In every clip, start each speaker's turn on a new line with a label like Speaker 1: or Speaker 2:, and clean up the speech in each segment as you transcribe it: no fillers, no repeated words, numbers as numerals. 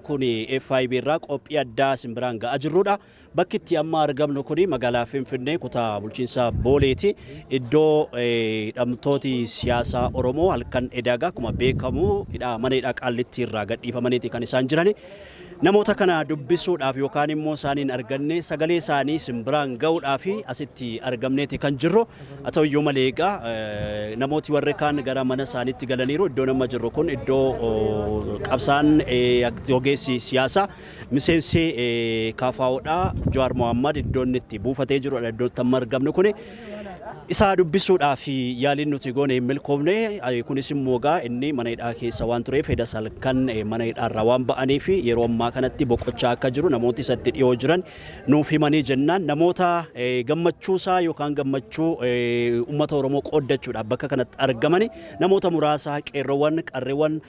Speaker 1: Kuni FIB irraa qophii addaa simbiraan ga'aa jirrudha. Bakki itti amma argamnu kuni magaalaa Finfinnee kutaa bulchiinsa Booleeti. Iddoo hidhamtooti siyaasaa Oromoo halkan edagaa akkuma beekamu mana hidhaa Qaallitti irraa gadhiifamaniiti kan isaan jirani. Namoota kana dubbisuudhaaf yookaan immoo isaaniin arganne sagalee isaanii simbiraan ga'uudhaaf asitti argamneeti kan jirru. Haa ta'u iyyuu malee egaa namooti warri kaan gara mana isaaniitti galaniiru. Iddoo nama jirru kun iddoo qabsaan ogeessi siyaasaa miseensi KFO'dha Jawaar Mohammad iddoo inni itti buufatee jirudha. Iddoo itti amma argamnu kuni isa dubbisuudhaaf yaaliin nuti goone hin milkoofne. Kunis immoo egaa inni mana hidhaa keessa waan tureef edda salkan mana hidhaarraa waan ba'aniif yeroo ammaa kanatti boqochaa akka jiru namooti isatti dhiyoo jiran nuuf himanii jennaan namoota gammachuusaa yookaan gammachuu uummata Oromoo qooddachuudhaaf bakka kanatti argamani namoota muraasa qeerroowwan qarreewwan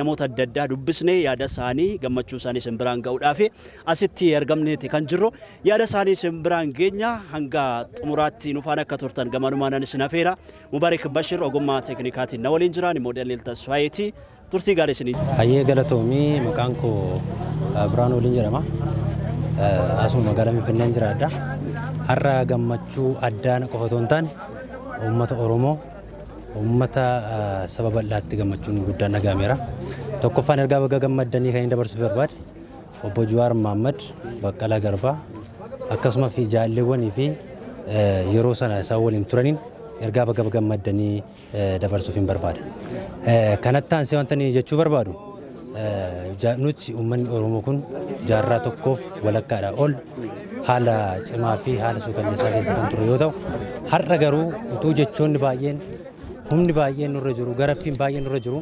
Speaker 1: namoota adda addaa dubbisne yaada isaanii gammachuu isaanii simbiraan ga'uudhaaf asitti argamneeti kan jirru. Yaada isaanii simbiraan geenya hanga xumuraatti nufaan akka turtan gamanumaan sinafeera. Mubaarak Bashir ogummaa teeknikaatiin na waliin jiraan moodel Tasfaayeeti. Turtii gaarii isinii.
Speaker 2: Hayyee galatoomii maqaan koo Biraan waliin jedhama. Asuma magaalaa Finfinneen jiraadha. Har'a gammachuu addaan qofa otoo hin taane uummata Oromoo uummata saba bal'aatti gammachuun guddaan dhagahameera. Tokkoffaan ergaa baga gammaddanii kan inni dabarsuuf barbaade obbo Jawaar Mohammad Baqqalaa Garbaa akkasumas fi jaalleewwanii fi yeroo sana isaan waliin turaniin ergaa baga gammaddanii dabarsuuf hin barbaada. Kanatti aansee wanta inni jechuu barbaadu nuti uummanni Oromoo kun jaarraa tokkoof walakkaadhaa ol haala cimaa fi haala suukanneessaa keessa kan ture yoo ta'u har'a garuu utuu jechoonni baay'een humni baay'een nurra jiru garaffiin baay'een nurra jiru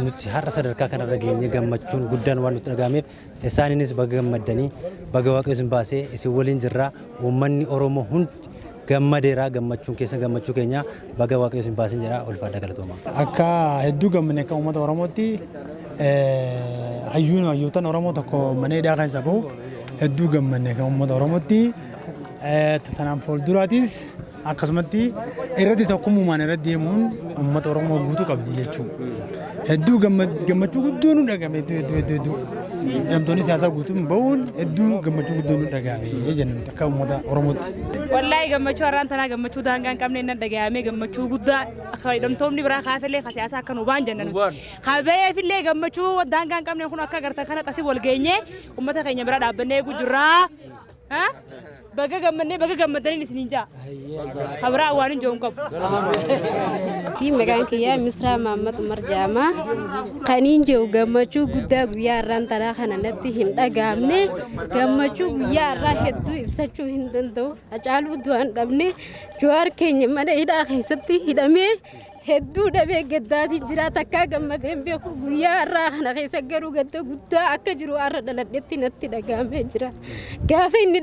Speaker 2: nuti har'a sadarkaa kanarra geenye gammachuun guddaan waan nutti dhagahameef isaaniinis baga gammaddanii baga Waaqayyo isin baasee isin waliin jirraa uummanni Oromoo hundi gammadeeraa gammachuun keessa gammachuu keenya baga Waaqayyo isin baasin jedha ulfaadha galatooma.
Speaker 3: Akka hedduu gammanne akka uummata Oromootti hayyootaan Oromoo tokko mana hidhaa keessa bahu hedduu gammanne akka uummata Oromootti tanaan fuulduraatis akkasumatti irratti tokkummaan irratti deemuun uummata Oromoo guutuu qabdi jechuudha. Hedduu gammachuu guddoo nu dhagahame hedduu hidhamtoonni siyaasaa guutuun bahuun hedduu gammachuu guddoo nu dhagahame jennu akka uummata Oromootti.
Speaker 4: Wallaahi gammachuu har'aan tanaa gammachuu daangaa hin qabne nan dhagahame gammachuu guddaa akka hidhamtoonni biraa kaafellee ka siyaasaa akka nu baan jenna nuti. Kabeefillee gammachuu daangaa hin qabne kun akka agartan kana xasi wal geenye uummata keenya bira dhaabbannee eeguu jirraa. Baga gammadanii isiniin jaa. Habraa waan hin jiru qabu.
Speaker 5: Maqaan kiyyaa Misraa Mahammad Umar Jaamaa kan hin jiru gammachuu guddaa guyyaa har'aan tanaa kana natti hin dhagahamne gammachuu guyyaa har'aa hedduu ibsachuu hin danda'u. Hacaaluu du'aan dhabne Jawaar keenya mana hidhaa keessatti hidhamee hedduu dhabee gaddaatiin jira takkaa gammadeen beeku guyyaa har'aa kana keessa garuu gadda guddaa akka jiru har'a dhaladhetti natti dhagahamee jira. Gaafa inni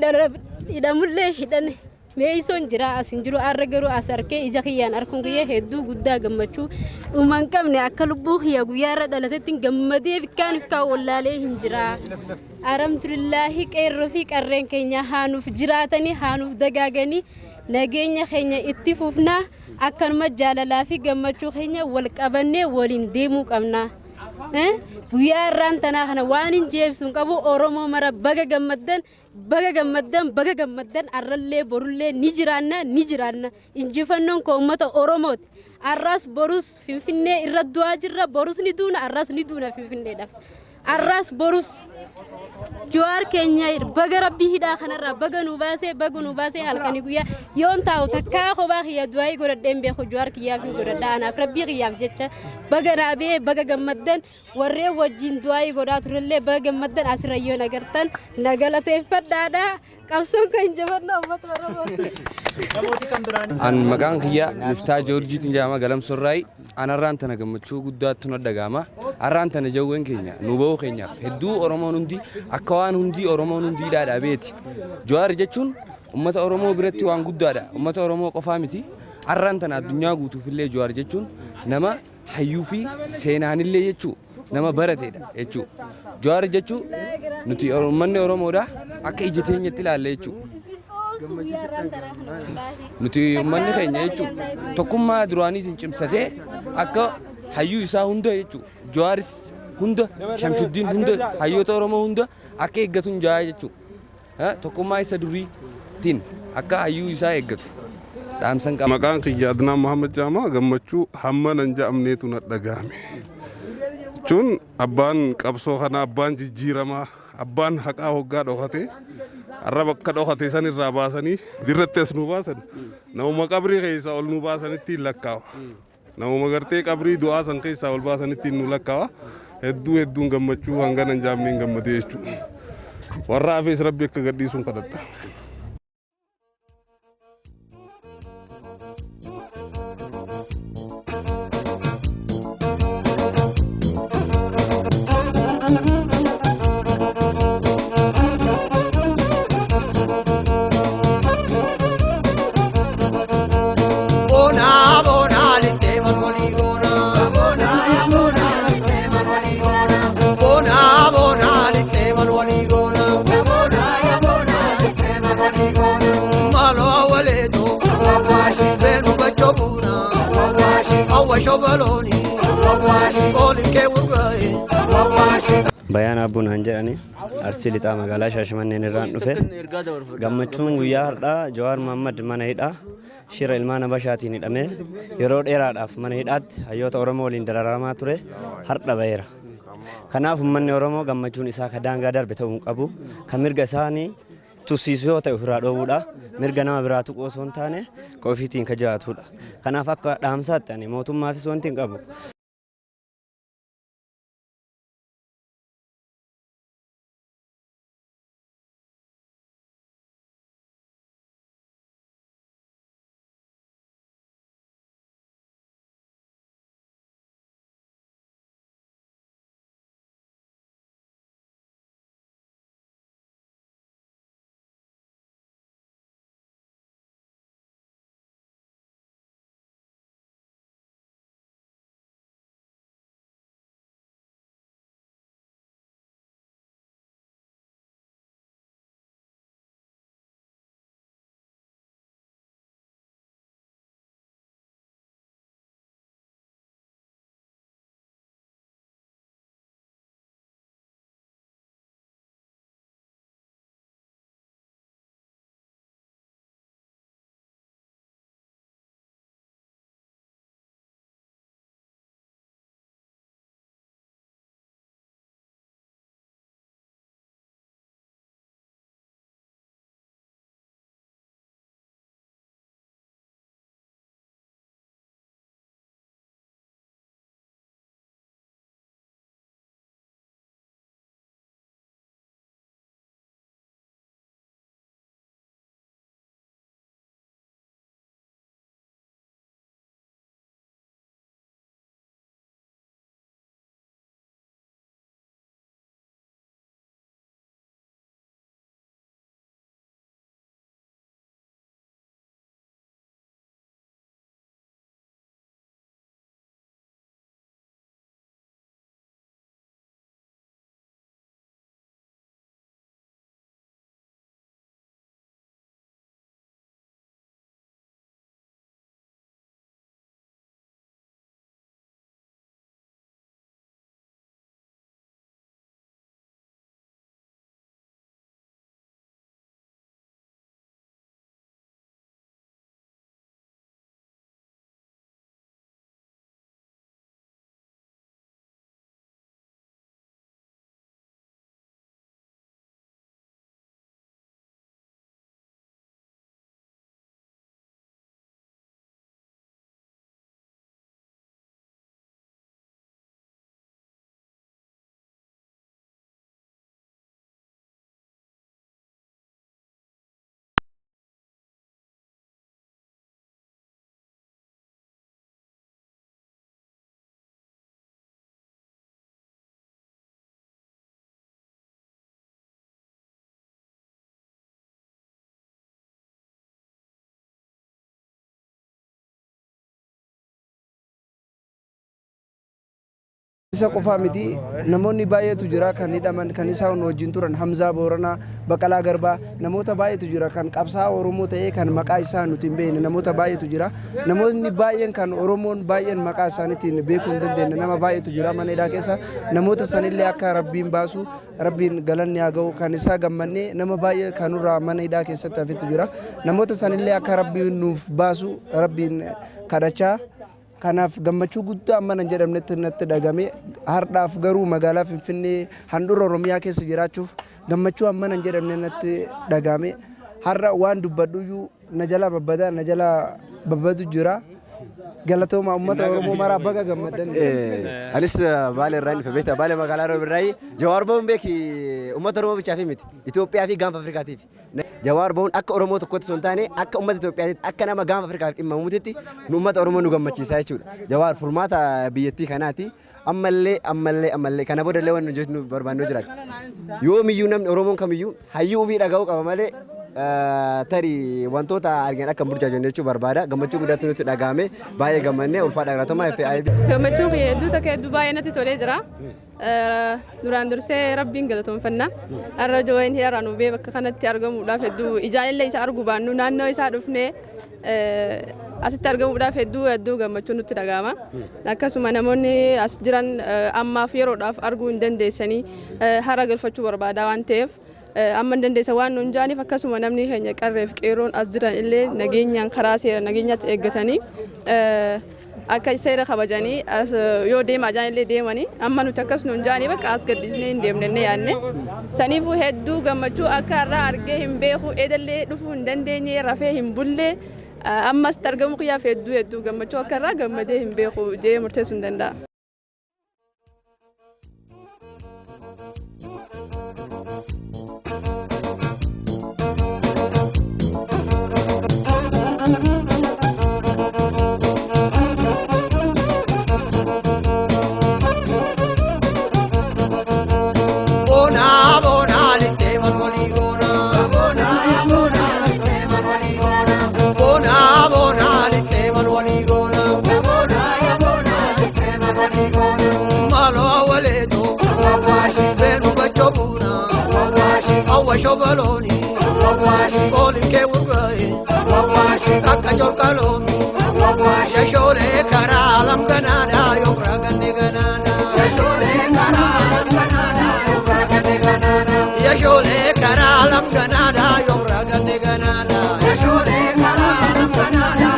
Speaker 5: hidhamullee hidhane meeysoon jira asin jiru har'a garuu as arkee ija kiyyaan arguun guyyaa hedduu guddaa gammachuu dhuma hin qabne akka lubbuu kiyya guyyaa har'a dhalatetti gammadee bikkaaniif kaa wallaalee hin jira. Alhamdulillaahi qeerroo fi qarreen keenya haanuuf jiraatanii haanuuf dagaaganii nageenya keenya itti fufnaa akkanuma jaalalaa fi gammachuu keenya wal qabannee waliin deemuu qabna. Guyyaa har'aan tanaa kana waan hin jeebsuun qabu Oromoo mara baga gammaddan arrallee borullee ni jiraanna injifannoon koo uummata Oromooti. Arras borus Finfinnee irra du'aa jirra borus ni duuna arras ni duuna Finfinneedhaaf. Arras borus Jawaar keenya baga rabbii hidhaa kanarraa baga nu baasee halkanii guyyaa yoon taa'u takkaa kophaa kiyya du'aa godhadheen beeku Jawaar kiyyaaf hin godhadha anaaf rabbii kiyyaaf jecha baga naabee baga gammaddan warreen wajjin du'aa godhaa turellee baga gammaddan asirra yoo nagartan nagalateeffadhaadha qabsoon kan jabanna uummata Oromooti.
Speaker 6: An maqaan kiyya Miftaa Joorjiitiin jedhama Galamsorraayi. Anarraan tana gammachuu guddaatti nu dhagahama. Arraan tana jawween keenya nu bahuu keenyaaf hedduu Oromoon hundi akka waan hundi Oromoon hundi hidhaadhaa beeti. Jawaar jechuun uummata Oromoo biratti waan guddaadha. Uummata Oromoo qofaa miti. Arraan tana addunyaa guutuufillee Jawaar jechuun nama hayyuu fi seenaanillee jechuu nama barateedha jechuu. Jawaar jechuun nuti uummanni Oromoodha akka ija teenyatti ilaalle jechuu. Nuti uummanni keenya jechuu tokkummaa duraanii cimsatee akka hayyuu isaa hunda jechuu Jawaaris hunda Shamshuddin hunda hayyoota Oromoo hunda akka eeggatu hin jaa jechuudha. Tokkummaa isa duriitiin akka hayyuu isaa eeggatu. Dhaamsan qaba.
Speaker 7: Maqaan kiyya Adnaan Muhammad Jaamaa gammachuu hamma nan ja'amneetu na dhagahame. Jechuun abbaan qabsoo kana abbaan jijjiiramaa abbaan haqaa hoggaa dhokate har'a bakka dhokate san irraa baasanii dirratti as nu baasan namuma qabrii keessaa ol nu baasanitti lakkaawa. Namuma gartee qabrii du'aa san keessaa ol baasanitti nu lakkaawa. Hedduun gammachuu hanga nan jaamneen gammadee jechuudha. Warra hafees Rabbi akka gadhiisuun kadhadha.
Speaker 8: Bayaan Abbuun jedhani Arsii Lixaa magaalaa Shaashimanneen irraan dhufe gammachuun guyyaa har'aa Jawaar Mohammad mana hidhaa shira ilmaan Habashaatiin hidhamee yeroo dheeraadhaaf mana hidhaatti hayyoota Oromoo waliin dararamaa ture har'a baheera. Kanaaf uummanni Oromoo gammachuun isaa ka daangaa darbe ta'uu hin qabu kan mirga isaanii tusiisu yoo ta'e ofirraa dhoowwuudha mirga nama biraa tuquu osoo hin taane qofiitiin ka jiraatudha. Kanaaf akka dhaamsaatti ani mootummaafis wanti hin qabu.
Speaker 9: isa qofaa miti namoonni baay'eetu jira kan hidhaman kan isaan wajjin turan Hamzaa Booranaa Baqalaa Garbaa namoota baay'eetu jira kan qabsaa Oromoo ta'ee kan maqaa isaa nuti hin beekne namoota baay'eetu jira namoonni baay'een kan Oromoon baay'een maqaa isaaniitiin beekuu hin dandeenye nama baay'eetu jira mana hidhaa keessa namoota sanillee akka rabbiin baasu rabbiin galanni haa ga'u kan isaa gammannee nama baay'ee kanurraa mana hidhaa keessatti hafetu jira namoota sanillee akka rabbiin nuuf baasu rabbiin kadhachaa kanaaf gammachuu guddaa amma nan jedhamnetti natti dhagame hardhaaf garuu magaalaa Finfinnee handhuura Oromiyaa keessa jiraachuuf gammachuu amma nan jedhamne natti dhagame har'a waan dubbadhuyyuu na jala babbadu jira galatooma ummata Oromoo mara baga gammadan
Speaker 10: anis baale irraa dhufe beektaa baale magaalaa Roobi irraa Jawaar Ba'uun beeki ummata Oromoo bichaaf miti Itoophiyaa fi gaanfa Afrikaatiif Jawaar Ba'uun akka Oromoo tokkotti osoo hin taane akka ummata Itoophiyaatti akka nama gaanfa Afrikaaf dhimma muutitti nu ummata Oromoo nu gammachiisaa jechuudha Jawaar furmaata biyyattii kanaati ammallee kana booda illee waan nu barbaannoo jira yoomiyyuu namni Oromoon kamiyyuu hayyuu ofii dhaga'uu qaba malee tarii wantoota argan akka burjaajan jechuu barbaada gammachuu guddaatti nutti dhagahame baay'ee gammannee ulfaadha galatoomaa FIB
Speaker 11: gammachuun hedduu takka hedduu baay'ee natti tolee jira duraan dursee rabbiin galatoonfanna har'a jooyin heeraan ubee bakka kanatti argamuudhaaf hedduu ijaanillee isa argu baannu naannoo isaa dhufnee asitti argamuudhaaf hedduu gammachuu nutti dhagahama akkasuma namoonni as jiran ammaaf yeroodhaaf arguu hin dandeessanii hara galfachuu barbaada waan ta'eef amma dandeessa waan nuun jaaniif akkasuma namni keenya qarreef qeeroon as jiran illee nageenyaan karaa seera nageenyaatti eeggatanii akka seera kabajanii yoo deemaa jaan illee deemanii amma nuti akkas nuun jaanii bakka as gaddisnee hin deemnenne yaadne saniifuu hedduu gammachuu akka irraa argee hin beeku edallee dhufuu hin dandeenye rafee hin bullee ammas argamu kiyyaaf hedduu gammachuu akka irraa gammadee hin beeku jee murteessuu hin danda'a.
Speaker 12: Shobaloni, Olin Kewugai, Akajor Kalomi, Yashore Karalam Ganada, Yopragan Ganada, Yashore Karalam Ganada, Yashore Karalam Ganada, Yopragan Ganada, Yashore Karalam Ganada,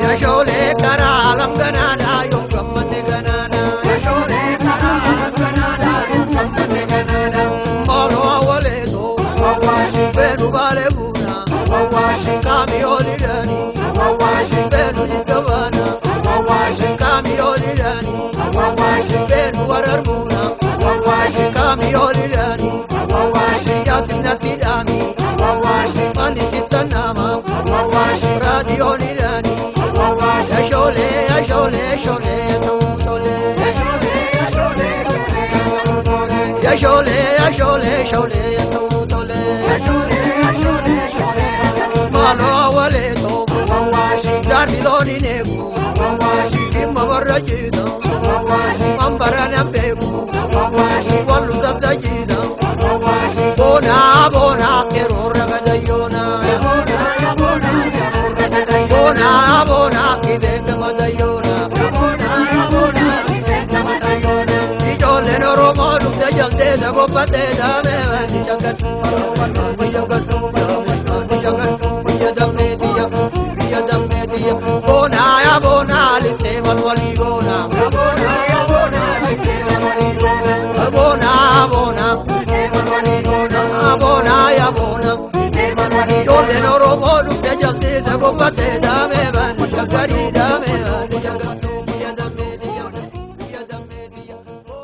Speaker 12: Yashore Karalam Ganada, Yopragan Ganada, Yashore Karalam Ganada, Yopragan Ganada. Benu vale buna, kami olidani, benu ligavana, kami olidani, benu wararbuna, kami olidani, yatina tidami, mani sitanama, radi olidani, ashole, ashole, ashole, ashole, ashole, ashole, ashole, Malo waleto, Darmiloni negu, Kimba barrajida, Mambarana pegu, Walu dabdajida, Bona, Kerora gadayona, Bona, Kideka madayona, Ijole Romo, the Jalde, the Bopate, Bona, lite malwaligona. Bona, Bona, Yo le no robo, lu te jalde, te bopate,